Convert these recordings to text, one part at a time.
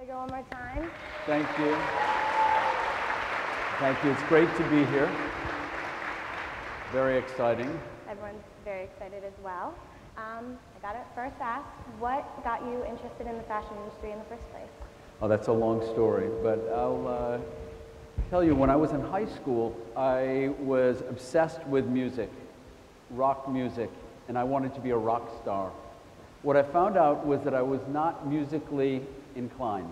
Hilfiger one more time. Thank you. Thank you. It's great to be here. Very exciting. Everyone's very excited as well. I got to first ask, what got you interested in the fashion industry in the first place? Oh, that's a long story, but I'll tell you, when I was in high school, I was obsessed with music, rock music, and I wanted to be a rock star. What I found out was that I was not musically inclined.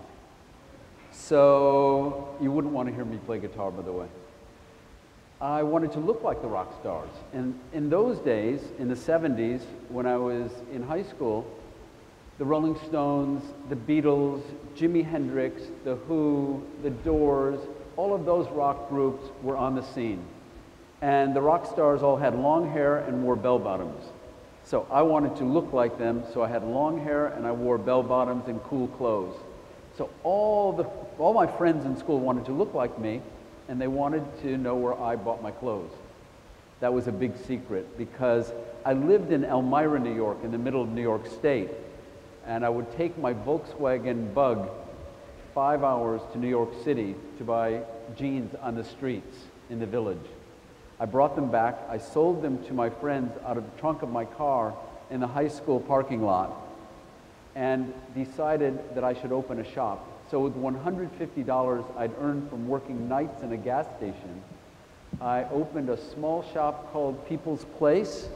So you wouldn't want to hear me play guitar, by the way. I wanted to look like the rock stars. And in those days, in the 70s, when I was in high school, the Rolling Stones, the Beatles, Jimi Hendrix, the Who, the Doors, all of those rock groups were on the scene. And the rock stars all had long hair and wore bell-bottoms. So I wanted to look like them, so I had long hair and I wore bell-bottoms and cool clothes. So all my friends in school wanted to look like me, and they wanted to know where I bought my clothes. That was a big secret, because I lived in Elmira, New York, in the middle of New York State, and I would take my Volkswagen Bug 5 hours to New York City to buy jeans on the streets in the village. I brought them back, I sold them to my friends out of the trunk of my car in the high school parking lot, and decided that I should open a shop. So with $150 I'd earned from working nights in a gas station, I opened a small shop called People's Place.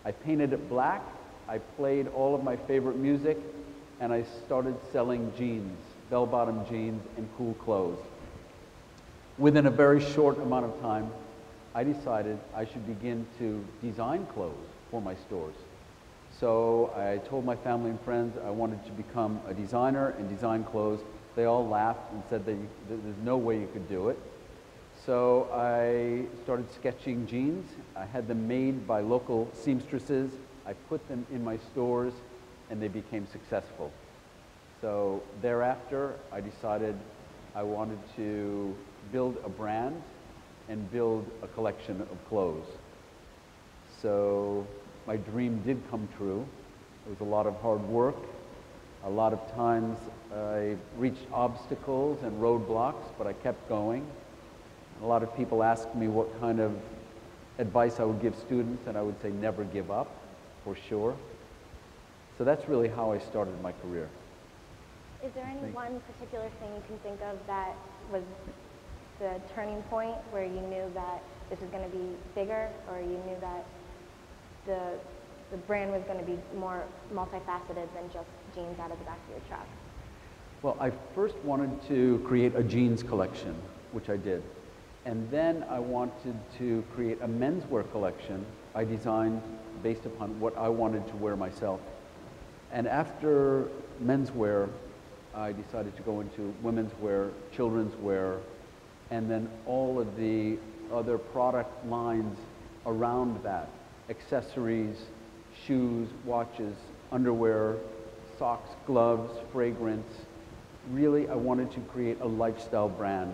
I painted it black, I played all of my favorite music, and I started selling jeans, bell-bottom jeans, and cool clothes. Within a very short amount of time, I decided I should begin to design clothes for my stores. So I told my family and friends I wanted to become a designer and design clothes. They all laughed and said that there's no way you could do it. So I started sketching jeans. I had them made by local seamstresses. I put them in my stores, and they became successful. So thereafter, I decided I wanted to build a brand and build a collection of clothes. So my dream did come true. It was a lot of hard work. A lot of times I reached obstacles and roadblocks, but I kept going. A lot of people asked me what kind of advice I would give students, and I would say never give up, for sure. So that's really how I started my career. Is there any one particular thing you can think of that was the turning point where you knew that this was going to be bigger, or you knew that the brand was going to be more multifaceted than just jeans out of the back of your truck? Well, I first wanted to create a jeans collection, which I did. And then I wanted to create a menswear collection I designed based upon what I wanted to wear myself. And after menswear, I decided to go into women's wear, children's wear, and then all of the other product lines around that. Accessories, shoes, watches, underwear, socks, gloves, fragrance. Really, I wanted to create a lifestyle brand.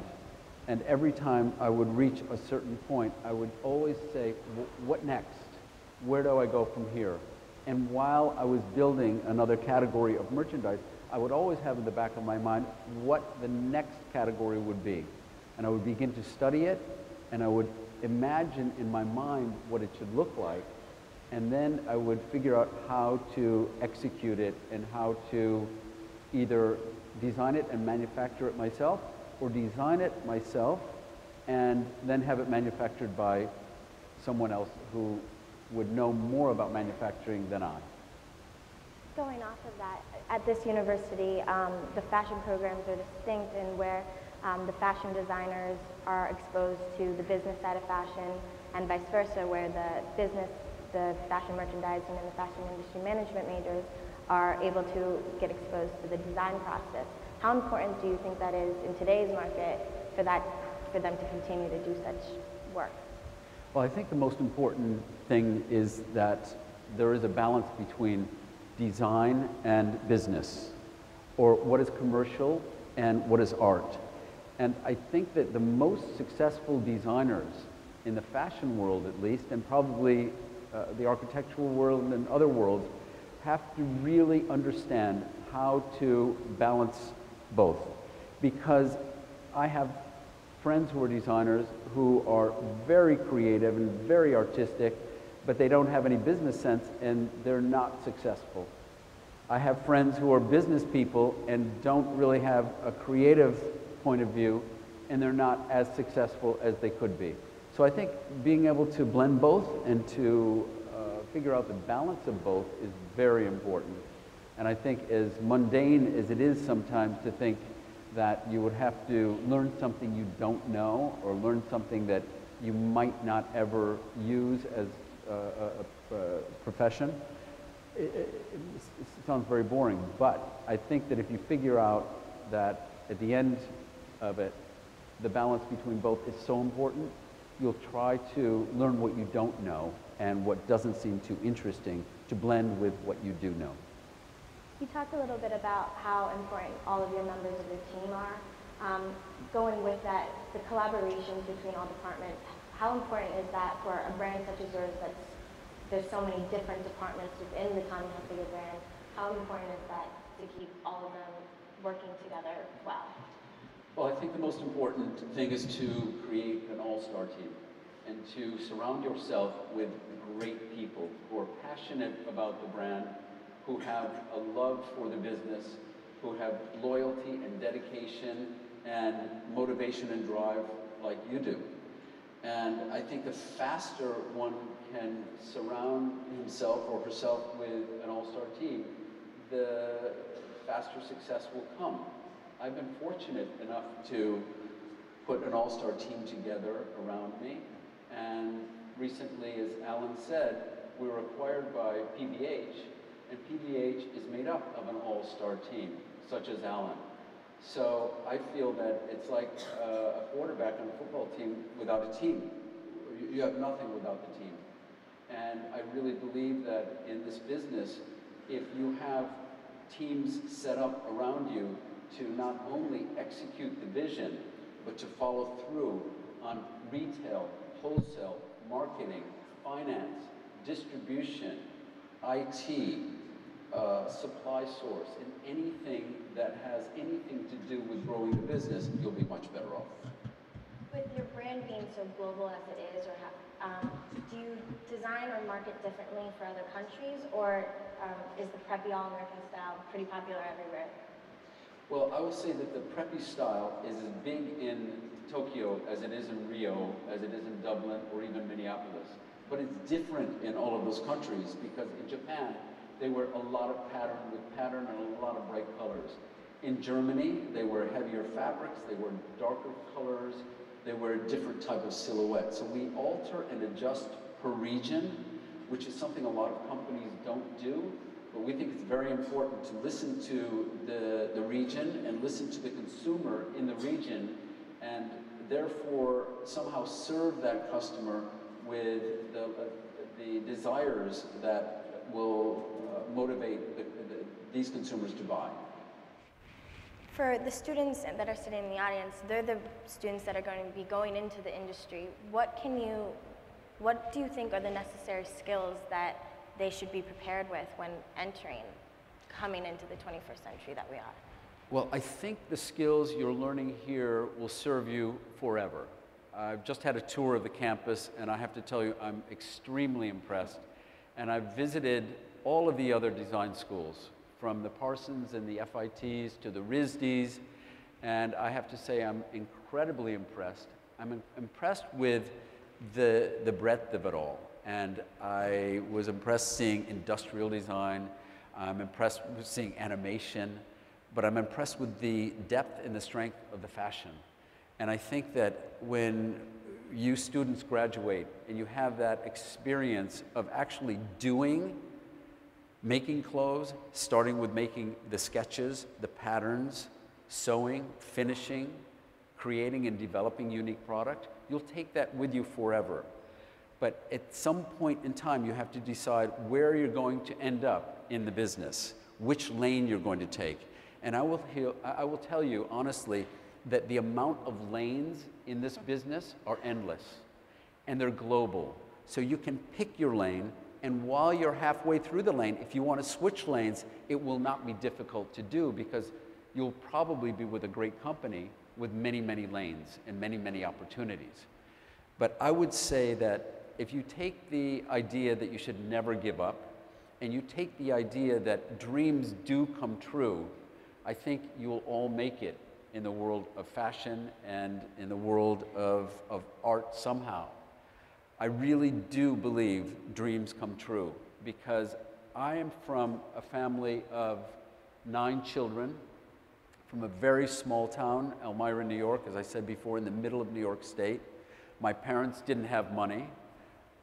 And every time I would reach a certain point, I would always say, what next? Where do I go from here? And while I was building another category of merchandise, I would always have in the back of my mind what the next category would be. And I would begin to study it, and I would imagine in my mind what it should look like, and then I would figure out how to execute it and how to either design it and manufacture it myself, or design it myself and then have it manufactured by someone else who would know more about manufacturing than I. Going off of that, at this university, the fashion programs are distinct in where the fashion designers are exposed to the business side of fashion, and vice versa, where the fashion merchandising and the fashion industry management majors are able to get exposed to the design process. How important do you think that is in today's market for them to continue to do such work? Well, I think the most important thing is that there is a balance between design and business, or what is commercial and what is art. And I think that the most successful designers in the fashion world, at least, and probably the architectural world and other worlds, have to really understand how to balance both, because I have friends who are designers who are very creative and very artistic, but they don't have any business sense and they're not successful. I have friends who are business people and don't really have a creative point of view, and they're not as successful as they could be. So I think being able to blend both and to figure out the balance of both is very important. And I think as mundane as it is sometimes to think that you would have to learn something you don't know or learn something that you might not ever use as a profession, it sounds very boring. But I think that if you figure out that at the end of it, the balance between both is so important, you'll try to learn what you don't know and what doesn't seem too interesting to blend with what you do know. You talked a little bit about how important all of your members of your team are. Going with that, the collaboration between all departments, how important is that for a brand such as yours there's so many different departments within the Tommy Hilfiger brand? How important is that to keep all of them working together well? Well, I think the most important thing is to create an all-star team and to surround yourself with great people who are passionate about the brand, who have a love for the business, who have loyalty and dedication and motivation and drive like you do. And I think the faster one can surround himself or herself with an all-star team, the faster success will come. I've been fortunate enough to put an all-star team together around me. And recently, as Alan said, we were acquired by PVH, and PVH is made up of an all-star team, such as Alan. So I feel that it's like a quarterback on a football team without a team. You have nothing without the team. And I really believe that in this business, if you have teams set up around you to not only execute the vision, but to follow through on retail, wholesale, marketing, finance, distribution, IT, supply source, and anything that has anything to do with growing the business, you'll be much better off. With your brand being so global as it is, do you design or market differently for other countries, or is the Preppy all-American style pretty popular everywhere? Well, I will say that the Preppy style is as big in Tokyo as it is in Rio, as it is in Dublin, or even Minneapolis. But it's different in all of those countries because in Japan, they wear a lot of pattern and a lot of bright colors. In Germany, they wear heavier fabrics, they wear darker colors, they wear a different type of silhouette. So we alter and adjust per region, which is something a lot of companies don't do. But we think it's very important to listen to the region and listen to the consumer in the region, and therefore somehow serve that customer with the desires that will motivate these consumers to buy. For the students that are sitting in the audience, they're the students that are going to be going into the industry. What do you think are the necessary skills that they should be prepared with when coming into the 21st century that we are? Well, I think the skills you're learning here will serve you forever. I've just had a tour of the campus, and I have to tell you, I'm extremely impressed. And I've visited all of the other design schools, from the Parsons and the FITs to the RISDs, and I have to say I'm incredibly impressed. I'm impressed with the breadth of it all. And I was impressed seeing industrial design. I'm impressed with seeing animation, but I'm impressed with the depth and the strength of the fashion. And I think that when you students graduate and you have that experience of actually making clothes, starting with making the sketches, the patterns, sewing, finishing, creating and developing unique product, you'll take that with you forever. But at some point in time, you have to decide where you're going to end up in the business, which lane you're going to take. And I will tell you honestly that the amount of lanes in this business are endless, and they're global. So you can pick your lane, and while you're halfway through the lane, if you want to switch lanes, it will not be difficult to do because you'll probably be with a great company with many, many lanes and many, many opportunities. But I would say that if you take the idea that you should never give up, and you take the idea that dreams do come true, I think you'll all make it in the world of fashion and in the world of art somehow. I really do believe dreams come true, because I am from a family of 9 children from a very small town, Elmira, New York, as I said before, in the middle of New York State. My parents didn't have money.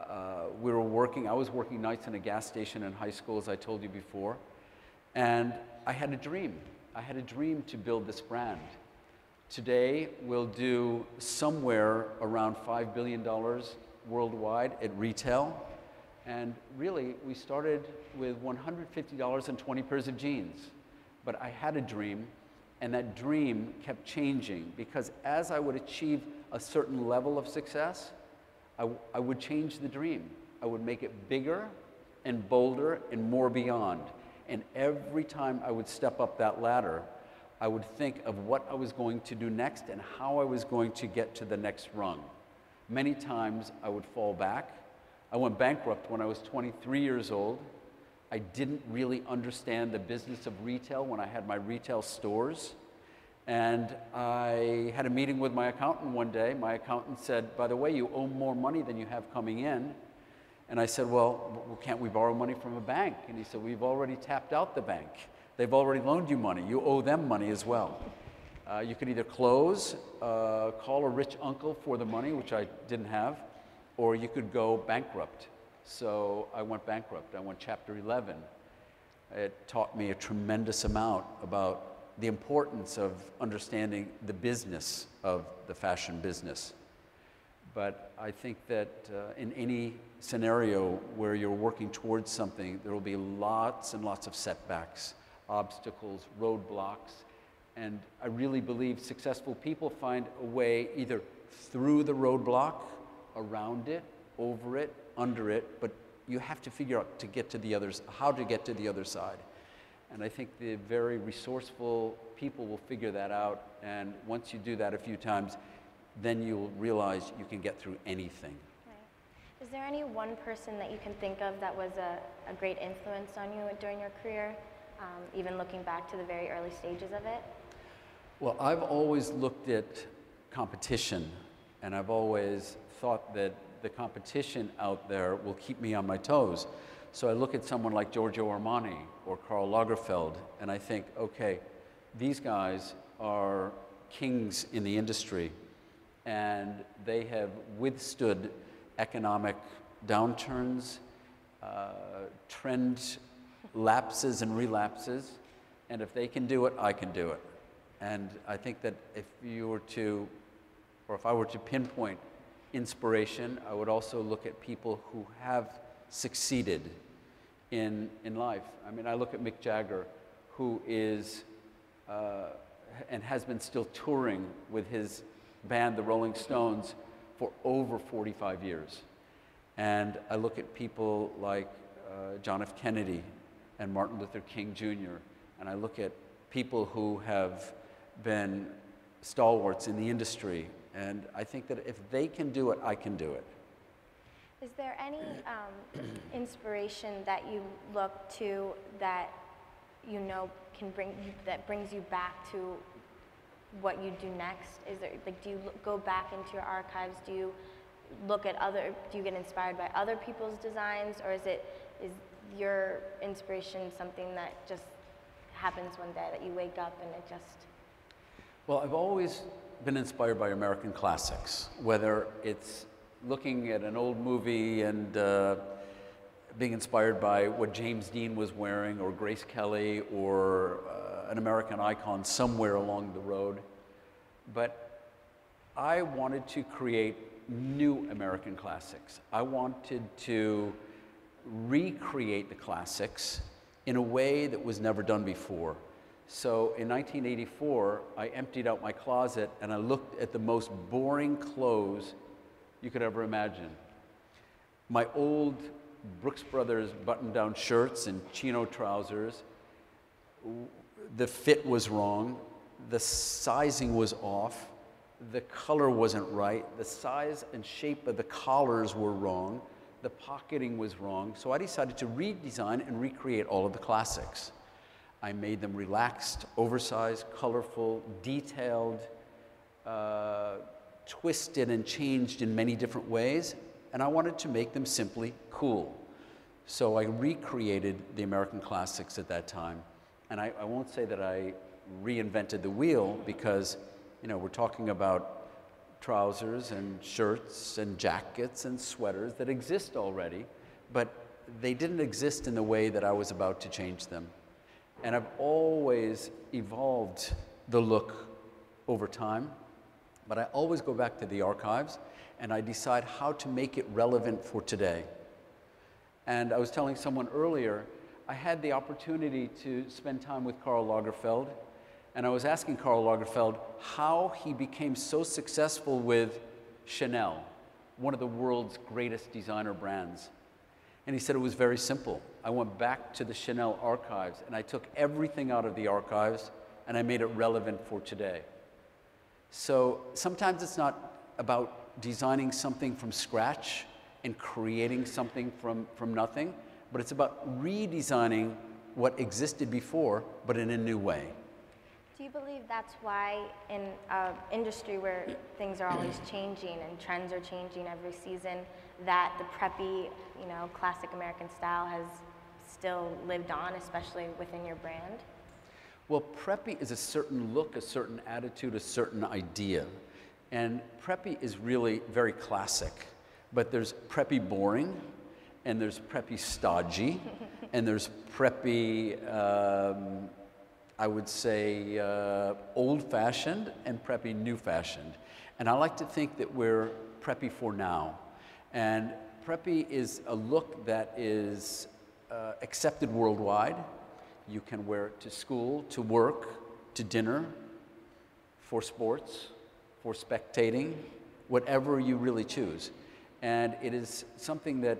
I was working nights in a gas station in high school, as I told you before, and I had a dream. I had a dream to build this brand. Today, we'll do somewhere around $5 billion worldwide at retail, and really, we started with $150 and 20 pairs of jeans. But I had a dream, and that dream kept changing, because as I would achieve a certain level of success, I would change the dream. I would make it bigger and bolder and more beyond. And every time I would step up that ladder, I would think of what I was going to do next and how I was going to get to the next rung. Many times I would fall back. I went bankrupt when I was 23 years old. I didn't really understand the business of retail when I had my retail stores. And I had a meeting with my accountant one day. My accountant said, by the way, you owe more money than you have coming in. And I said, well, can't we borrow money from a bank? And he said, we've already tapped out the bank. They've already loaned you money. You owe them money as well. You could either close, call a rich uncle for the money, which I didn't have, or you could go bankrupt. So I went bankrupt. I went Chapter 11. It taught me a tremendous amount about the importance of understanding the business of the fashion business. But I think that in any scenario where you're working towards something, there will be lots and lots of setbacks, obstacles, roadblocks. And I really believe successful people find a way either through the roadblock, around it, over it, under it, but you have to figure out how to get to the other side. And I think the very resourceful people will figure that out. And once you do that a few times, then you'll realize you can get through anything. Right. Is there any one person that you can think of that was a great influence on you during your career, even looking back to the very early stages of it? Well, I've always looked at competition, and I've always thought that the competition out there will keep me on my toes. So I look at someone like Giorgio Armani or Karl Lagerfeld, and I think, okay, these guys are kings in the industry, and they have withstood economic downturns, trend lapses and relapses, and if they can do it, I can do it. And I think that if I were to pinpoint inspiration, I would also look at people who have succeeded in life. I mean, I look at Mick Jagger, who is and has been still touring with his band, the Rolling Stones, for over 45 years. And I look at people like John F. Kennedy and Martin Luther King Jr., and I look at people who have been stalwarts in the industry, and I think that if they can do it, I can do it. Is there any inspiration that you look to that you know that brings you back to what you do next? Is there, like, do you go back into your archives? Do you look at do you get inspired by other people's designs, or is your inspiration something that just happens one day, that you wake up and it just... Well, I've always been inspired by American classics, whether it's looking at an old movie and being inspired by what James Dean was wearing, or Grace Kelly, or an American icon somewhere along the road. But I wanted to create new American classics. I wanted to recreate the classics in a way that was never done before. So in 1984, I emptied out my closet and I looked at the most boring clothes you could ever imagine. My old Brooks Brothers button-down shirts and chino trousers, the fit was wrong, the sizing was off, the color wasn't right, the size and shape of the collars were wrong, the pocketing was wrong. So I decided to redesign and recreate all of the classics. I made them relaxed, oversized, colorful, detailed, twisted and changed in many different ways, and I wanted to make them simply cool. So I recreated the American classics at that time. And I won't say that I reinvented the wheel because, you know, we're talking about trousers and shirts and jackets and sweaters that exist already, but they didn't exist in the way that I was about to change them. And I've always evolved the look over time, but I always go back to the archives and I decide how to make it relevant for today. And I was telling someone earlier, I had the opportunity to spend time with Karl Lagerfeld, and I was asking Karl Lagerfeld how he became so successful with Chanel, one of the world's greatest designer brands. And he said it was very simple. I went back to the Chanel archives and I took everything out of the archives and I made it relevant for today. So sometimes it's not about designing something from scratch and creating something from nothing, but it's about redesigning what existed before, but in a new way. Do you believe that's why in an industry where things are always changing and trends are changing every season, that the preppy, you know, classic American style has still lived on, especially within your brand? Well, preppy is a certain look, a certain attitude, a certain idea. And preppy is really very classic. But there's preppy boring, and there's preppy stodgy, and there's preppy, I would say, old-fashioned, and preppy new-fashioned. And I like to think that we're preppy for now. And preppy is a look that is accepted worldwide. You can wear it to school, to work, to dinner, for sports, for spectating, whatever you really choose. And it is something that,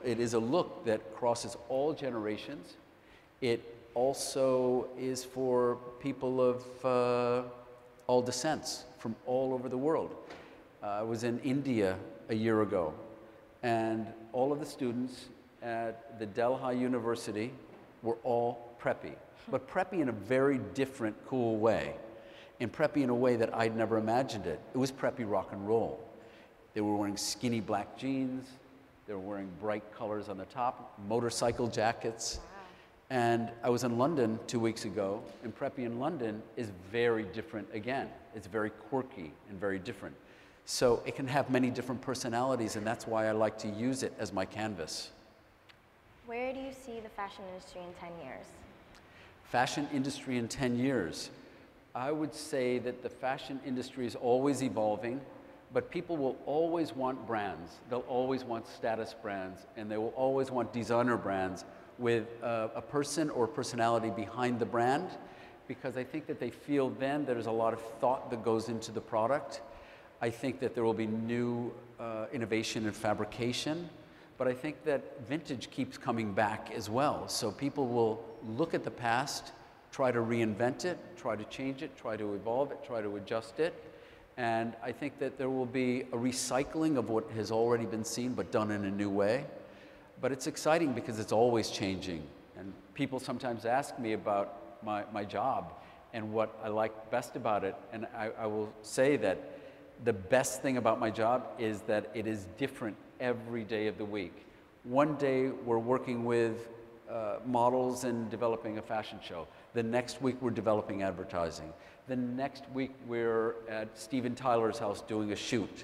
it is a look that crosses all generations. It also is for people of all descents from all over the world. I was in India a year ago, and all of the students at the Delhi University were all preppy, but preppy in a very different, cool way, and preppy in a way that I'd never imagined it. It was preppy rock and roll. They were wearing skinny black jeans, they were wearing bright colors on the top, motorcycle jackets. Wow. And I was in London 2 weeks ago, and preppy in London is very different again. It's very quirky and very different. So it can have many different personalities, and that's why I like to use it as my canvas. Where do you see the fashion industry in 10 years? Fashion industry in 10 years. I would say that the fashion industry is always evolving, but people will always want brands. They'll always want status brands, and they will always want designer brands with a person or personality behind the brand, because I think that they feel then there's a lot of thought that goes into the product. I think that there will be new innovation in fabrication, but I think that vintage keeps coming back as well. So people will look at the past, try to reinvent it, try to change it, try to evolve it, try to adjust it. And I think that there will be a recycling of what has already been seen, but done in a new way. But it's exciting because it's always changing. And people sometimes ask me about my job and what I like best about it. And I will say that the best thing about my job is that it is different every day of the week. One day we're working with models and developing a fashion show. The next week we're developing advertising. The next week we're at Steven Tyler's house doing a shoot.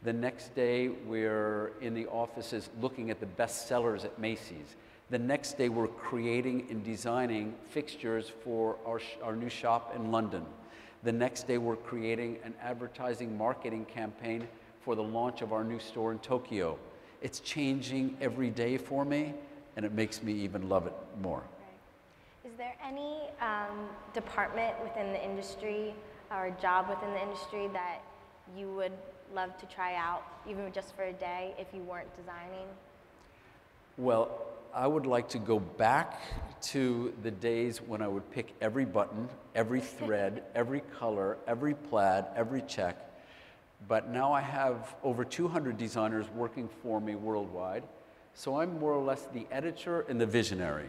The next day we're in the offices looking at the best sellers at Macys. The next day we're creating and designing fixtures for our new shop in London. The next day we're creating an advertising marketing campaign for the launch of our new store in Tokyo. It's changing every day for me, and it makes me even love it more. Is there any department within the industry or job within the industry that you would love to try out, even just for a day, if you weren't designing? Well, I would like to go back to the days when I would pick every button, every thread, every color, every plaid, every check. But now I have over 200 designers working for me worldwide. So I'm more or less the editor and the visionary,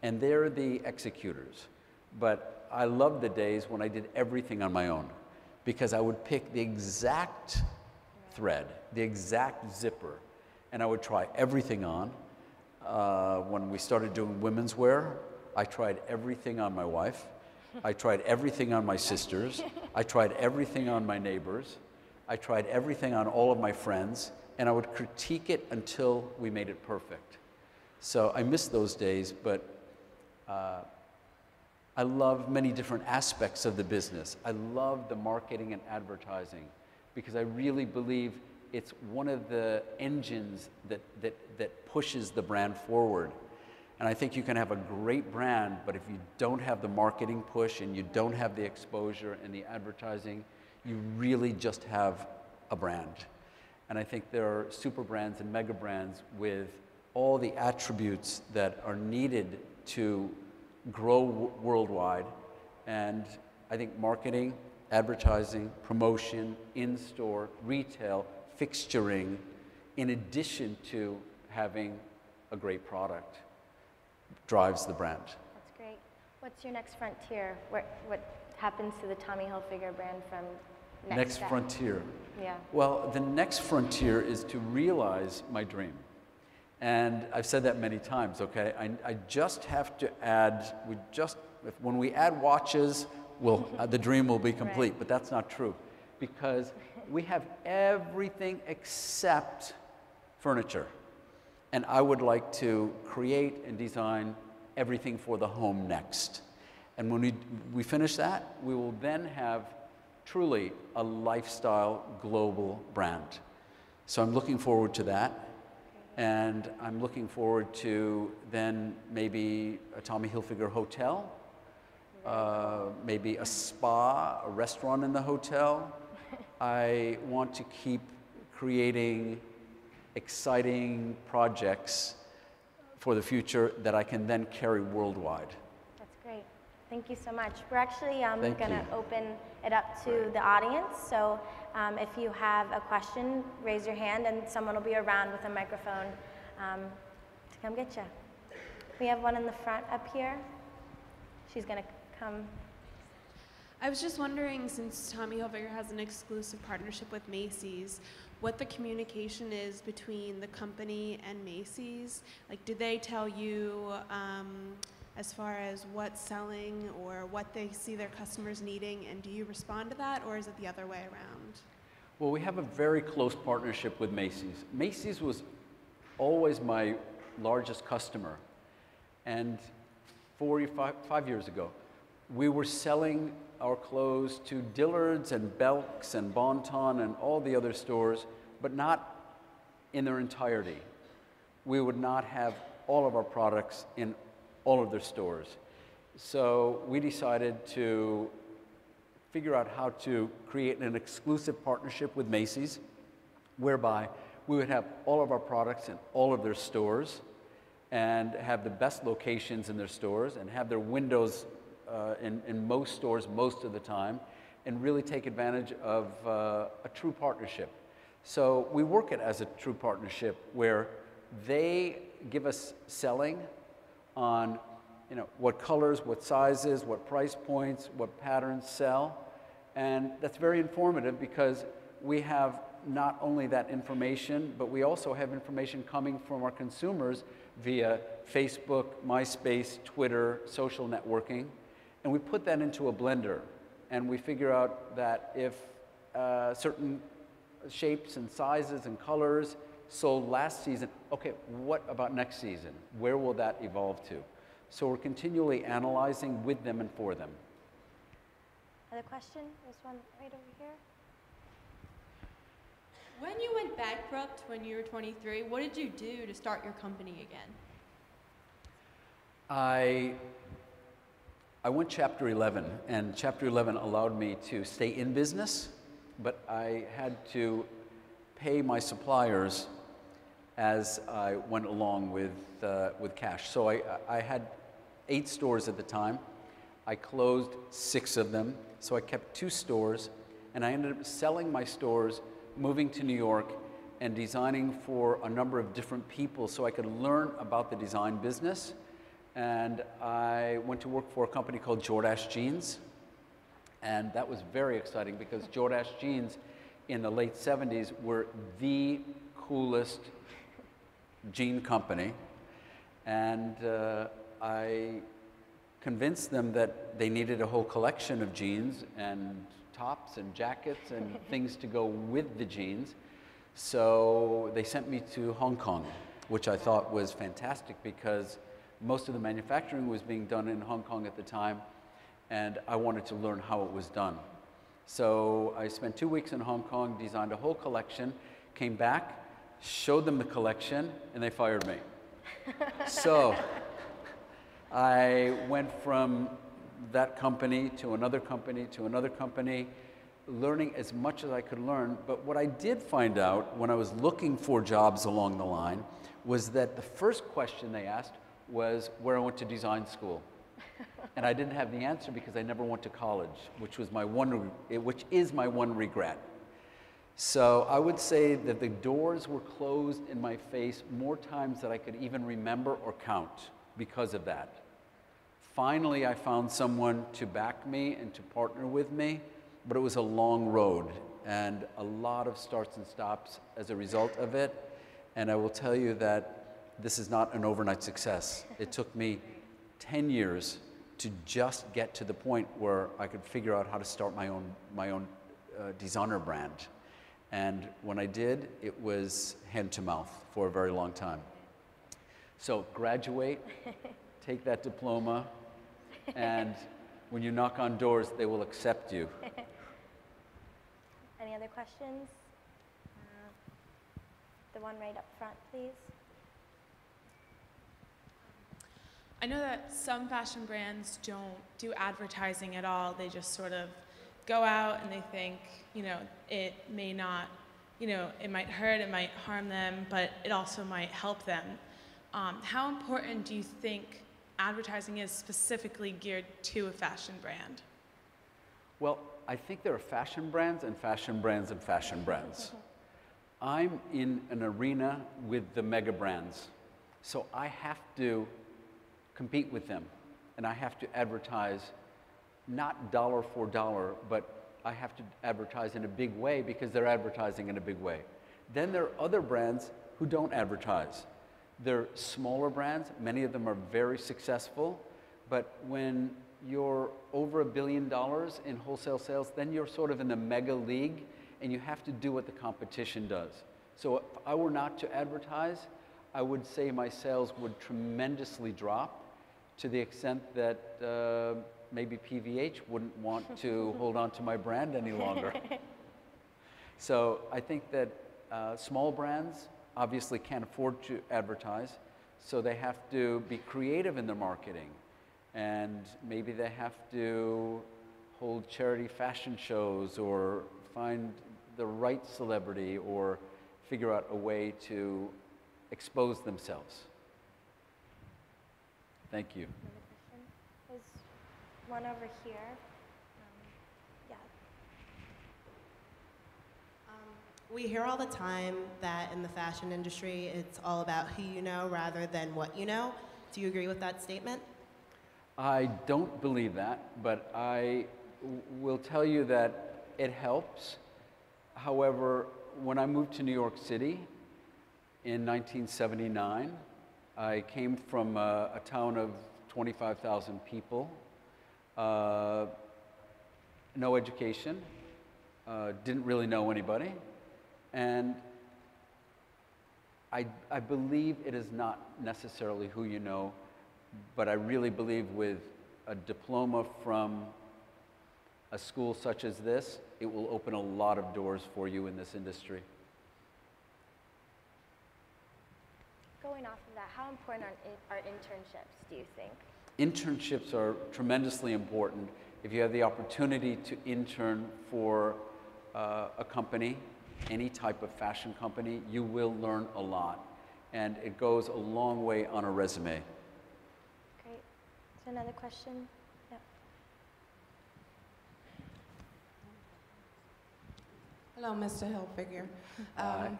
and they're the executors. But I love the days when I did everything on my own, because I would pick the exact thread, the exact zipper, and I would try everything on. When we started doing women's wear, I tried everything on my wife. I tried everything on my sisters. I tried everything on my neighbors. I tried everything on all of my friends, and I would critique it until we made it perfect. So I miss those days, but I love many different aspects of the business. I love the marketing and advertising, because I really believe it's one of the engines that pushes the brand forward. And I think you can have a great brand, but if you don't have the marketing push and you don't have the exposure and the advertising, you really just have a brand. And I think there are super brands and mega brands with all the attributes that are needed to grow worldwide. And I think marketing, advertising, promotion, in-store, retail, fixturing, in addition to having a great product, drives the brand. That's great. What's your next frontier? What happens to the Tommy Hilfiger brand from next step? Frontier? Yeah. Well, the next frontier is to realize my dream. And I've said that many times, okay? I just have to add, when we add watches, the dream will be complete, right. But that's not true, because we have everything except furniture. And I would like to create and design everything for the home next. And when we finish that, we will then have truly a lifestyle global brand. So I'm looking forward to that. And I'm looking forward to then maybe a Tommy Hilfiger hotel, maybe a spa, a restaurant in the hotel. I want to keep creating exciting projects for the future that I can then carry worldwide. That's great. Thank you so much. We're actually going to open it up to the audience. So if you have a question, raise your hand and someone will be around with a microphone to come get you. We have one in the front up here. She's going to come. I was just wondering, since Tommy Hilfiger has an exclusive partnership with Macys, what the communication is between the company and Macys. Like, do they tell you as far as what's selling or what they see their customers needing, and do you respond to that, or is it the other way around? Well, we have a very close partnership with Macys. Macys was always my largest customer, and 5 years ago, we were selling our clothes to Dillard's and Belk's and Bon-Ton and all the other stores, but not in their entirety. We would not have all of our products in all of their stores. So we decided to figure out how to create an exclusive partnership with Macys, whereby we would have all of our products in all of their stores and have the best locations in their stores and have their windows in most stores most of the time, and really take advantage of a true partnership. So we work it as a true partnership where they give us selling on what colors, what sizes, what price points, what patterns sell. And that's very informative, because we have not only that information, but we also have information coming from our consumers via Facebook, MySpace, Twitter, social networking. And we put that into a blender, and we figure out that if certain shapes and sizes and colors sold last season, okay, what about next season? Where will that evolve to? So we're continually analyzing with them and for them. Other question? There's one right over here. When you went bankrupt when you were 23, what did you do to start your company again? I went Chapter 11, and Chapter 11 allowed me to stay in business, but I had to pay my suppliers as I went along with cash. So I had 8 stores at the time. I closed 6 of them, so I kept 2 stores, and I ended up selling my stores, moving to New York, and designing for a number of different people so I could learn about the design business. And I went to work for a company called Jordache Jeans, and that was very exciting because Jordache Jeans in the late 70s were the coolest jean company, and I convinced them that they needed a whole collection of jeans and tops and jackets and things to go with the jeans. So they sent me to Hong Kong, which I thought was fantastic because most of the manufacturing was being done in Hong Kong at the time, and I wanted to learn how it was done. So I spent 2 weeks in Hong Kong, designed a whole collection, came back, showed them the collection, and they fired me. So I went from that company to another company to another company, learning as much as I could learn. But what I did find out when I was looking for jobs along the line was that the first question they asked was where I went to design school. And I didn't have the answer because I never went to college, which is my one regret. So I would say that the doors were closed in my face more times than I could even remember or count because of that. Finally, I found someone to back me and to partner with me, but it was a long road and a lot of starts and stops as a result of it. And I will tell you that this is not an overnight success. It took me 10 years to just get to the point where I could figure out how to start my own designer brand. And when I did, it was hand to mouth for a very long time. So graduate, take that diploma, and when you knock on doors, they will accept you. Any other questions? The one right up front, please. I know that some fashion brands don't do advertising at all. They just sort of go out and they think, it may not, it might hurt, it might harm them, but it also might help them. How important do you think advertising is specifically geared to a fashion brand? Well, I think there are fashion brands and fashion brands and fashion brands. I'm in an arena with the mega brands, so I have to compete with them, and I have to advertise not dollar for dollar, but I have to advertise in a big way because they're advertising in a big way. Then there are other brands who don't advertise. They're smaller brands, many of them are very successful, but when you're over $1 billion in wholesale sales, then you're sort of in the mega league and you have to do what the competition does. So if I were not to advertise, I would say my sales would tremendously drop to the extent that maybe PVH wouldn't want to hold on to my brand any longer. So I think that small brands obviously can't afford to advertise, so they have to be creative in their marketing. And maybe they have to hold charity fashion shows or find the right celebrity or figure out a way to expose themselves. Thank you. Another question? There's one over here. Yeah. We hear all the time that in the fashion industry, it's all about who you know rather than what you know. Do you agree with that statement? I don't believe that, but I will tell you that it helps. However, when I moved to New York City in 1979, I came from a town of 25,000 people, no education, didn't really know anybody, and I believe it is not necessarily who you know, but I really believe with a diploma from a school such as this, it will open a lot of doors for you in this industry. Going off of that, how important are internships, do you think? Internships are tremendously important. If you have the opportunity to intern for a company, any type of fashion company, you will learn a lot. And it goes a long way on a resume. Great. So another question? Yep. Hello, Mr. Hilfiger. Hi.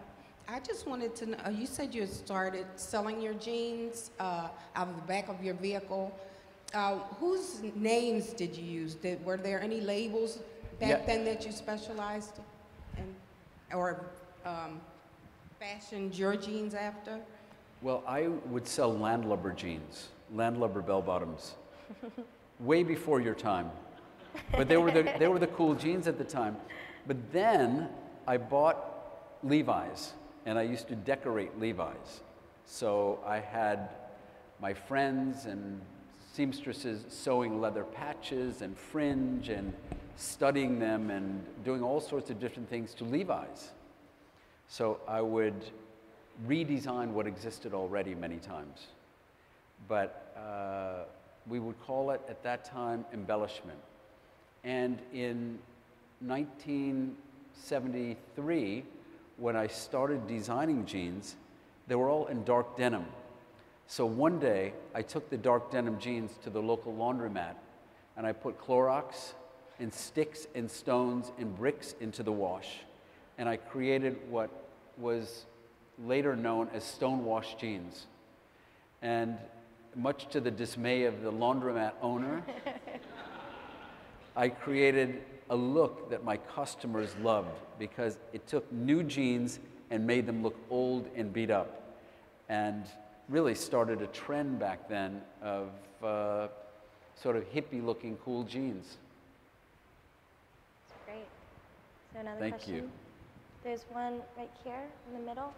I just wanted to know, you said you had started selling your jeans out of the back of your vehicle. Whose names did you use? Were there any labels back then that you specialized in or fashioned your jeans after? Well, I would sell landlubber jeans, landlubber bell-bottoms, way before your time. But they were the cool jeans at the time. But then I bought Levi's, and I used to decorate Levi's. So I had my friends and seamstresses sewing leather patches and fringe and studying them and doing all sorts of different things to Levi's. So I would redesign what existed already many times. But we would call it, at that time, embellishment. And in 1973, when I started designing jeans, they were all in dark denim. So one day, I took the dark denim jeans to the local laundromat, and I put Clorox and sticks and stones and bricks into the wash. And I created what was later known as stonewash jeans. And much to the dismay of the laundromat owner, I created a look that my customers loved because it took new jeans and made them look old and beat up, and really started a trend back then of sort of hippie-looking cool jeans. That's great. So another Thank question? you. There's one right here in the middle.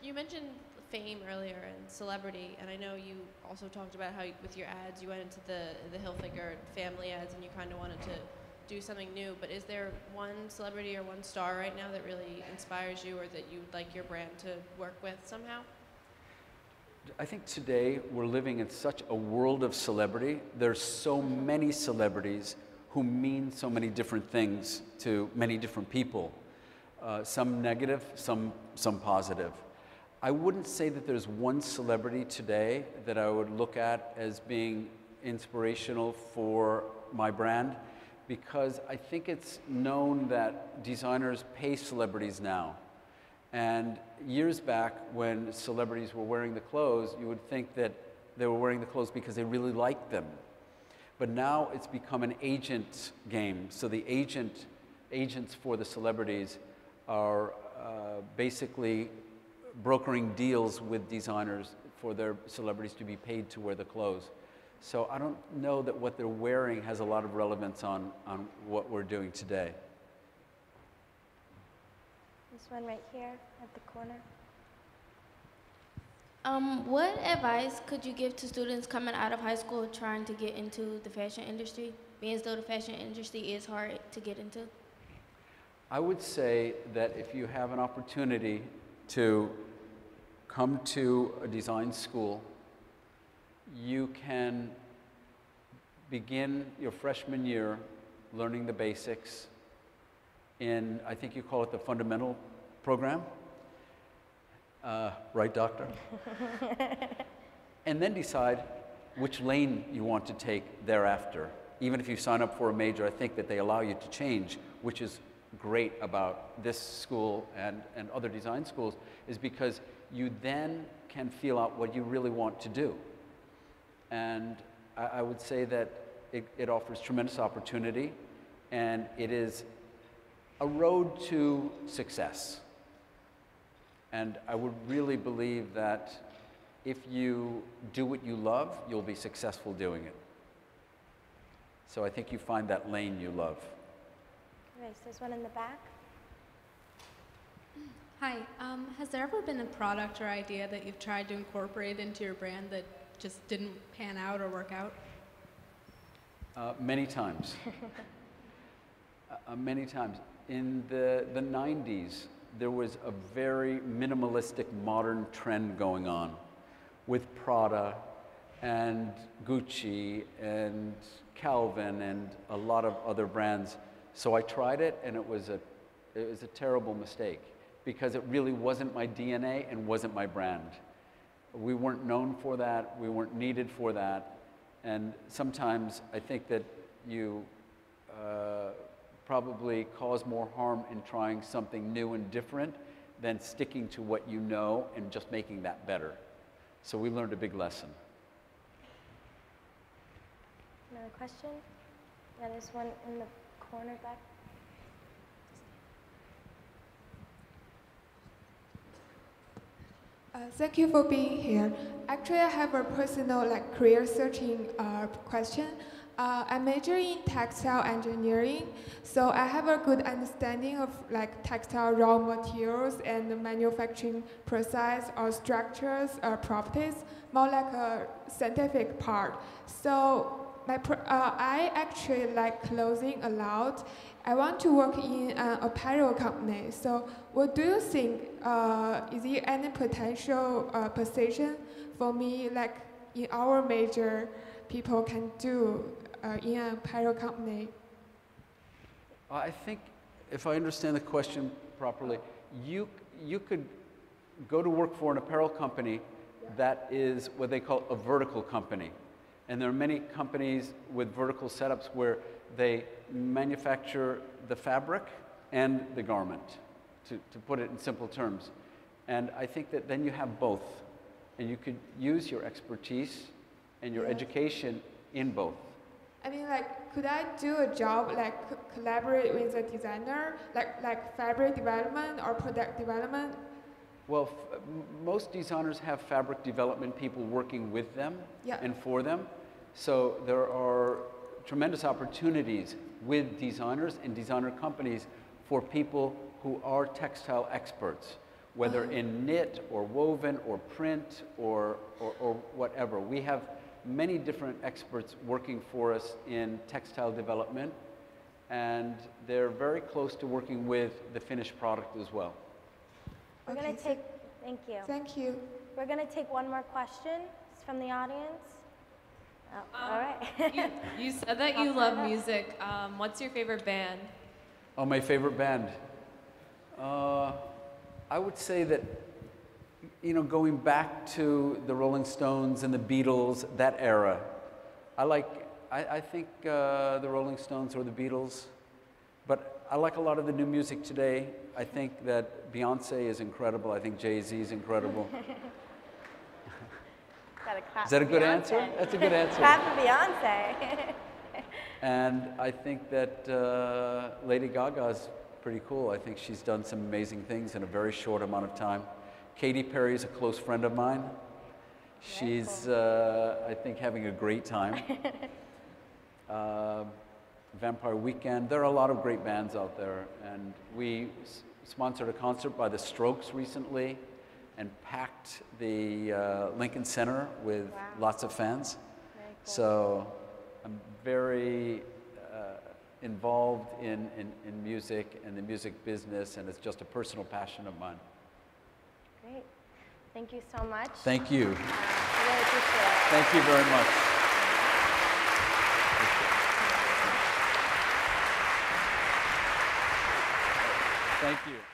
You mentioned fame earlier and celebrity, and I know you also talked about how with your ads you went into the Hilfiger family ads and you kind of wanted to do something new, but is there one celebrity or one star right now that really inspires you or that you would like your brand to work with somehow? I think today we're living in such a world of celebrity. There's so many celebrities who mean so many different things to many different people. Some negative, some positive. I wouldn't say that there's one celebrity today that I would look at as being inspirational for my brand, because I think it's known that designers pay celebrities now. And years back, when celebrities were wearing the clothes, you would think that they were wearing the clothes because they really liked them. But now it's become an agent game. So the agents for the celebrities are basically brokering deals with designers for their celebrities to be paid to wear the clothes. So I don't know that what they're wearing has a lot of relevance on what we're doing today. This one right here at the corner. What advice could you give to students coming out of high school trying to get into the fashion industry, being as though the fashion industry is hard to get into? I would say that if you have an opportunity to come to a design school, you can begin your freshman year learning the basics in, I think you call it the fundamental program. Right, doctor? And then decide which lane you want to take thereafter. Even if you sign up for a major, I think that they allow you to change, which is great about this school and other design schools, is because you then can feel out what you really want to do. And I would say that it offers tremendous opportunity, and it is a road to success. And I would really believe that if you do what you love, you'll be successful doing it. So I think you find that lane you love. Okay, so there's one in the back. Hi, has there ever been a product or idea that you've tried to incorporate into your brand that just didn't pan out or work out? Many times. Many times. In the 90s, there was a very minimalistic modern trend going on with Prada and Gucci and Calvin and a lot of other brands. So I tried it, and it was a terrible mistake because it really wasn't my DNA and wasn't my brand. We weren't known for that. We weren't needed for that. And sometimes I think that you probably cause more harm in trying something new and different than sticking to what you know and just making that better. So we learned a big lesson. Another question? Yeah, there's one in the corner back. Thank you for being here. Actually, I have a personal career searching question. I major in textile engineering, so I have a good understanding of textile raw materials and the manufacturing process or structures or properties, more like a scientific part. So I actually like clothing a lot. I want to work in an apparel company. So what do you think, is there any potential position for me, in our major, people can do in an apparel company? I think, if I understand the question properly, you could go to work for an apparel company that is what they call a vertical company. And there are many companies with vertical setups where they manufacture the fabric and the garment, to put it in simple terms. And I think that then you have both. And you could use your expertise and your education in both. I mean, could I do a job, collaborate with a designer, like fabric development or product development? Well, most designers have fabric development people working with them and for them. So there are tremendous opportunities with designers and designer companies for people who are textile experts, whether in knit or woven or print or whatever. We have many different experts working for us in textile development, and they're very close to working with the finished product as well. We're going to take, thank you. Thank you. We're going to take one more question from the audience. Oh, all right. You said that you love music. What's your favorite band? Oh, my favorite band. I would say that, going back to the Rolling Stones and the Beatles, that era. I think the Rolling Stones or the Beatles, but I like a lot of the new music today. I think that Beyonce is incredible. I think Jay-Z is incredible. Clap is that a good Beyonce. Answer? That's a good answer. Clap for Beyonce. And I think that Lady Gaga is pretty cool. I think she's done some amazing things in a very short amount of time. Katy Perry is a close friend of mine. She's, I think, having a great time. Vampire Weekend. There are a lot of great bands out there. And we sponsored a concert by The Strokes recently and packed the Lincoln Center with lots of fans. Very cool. So I'm very involved in music and the music business, and it's just a personal passion of mine. Great. Thank you so much. Thank you. I really appreciate it. Thank you very much. Thank you.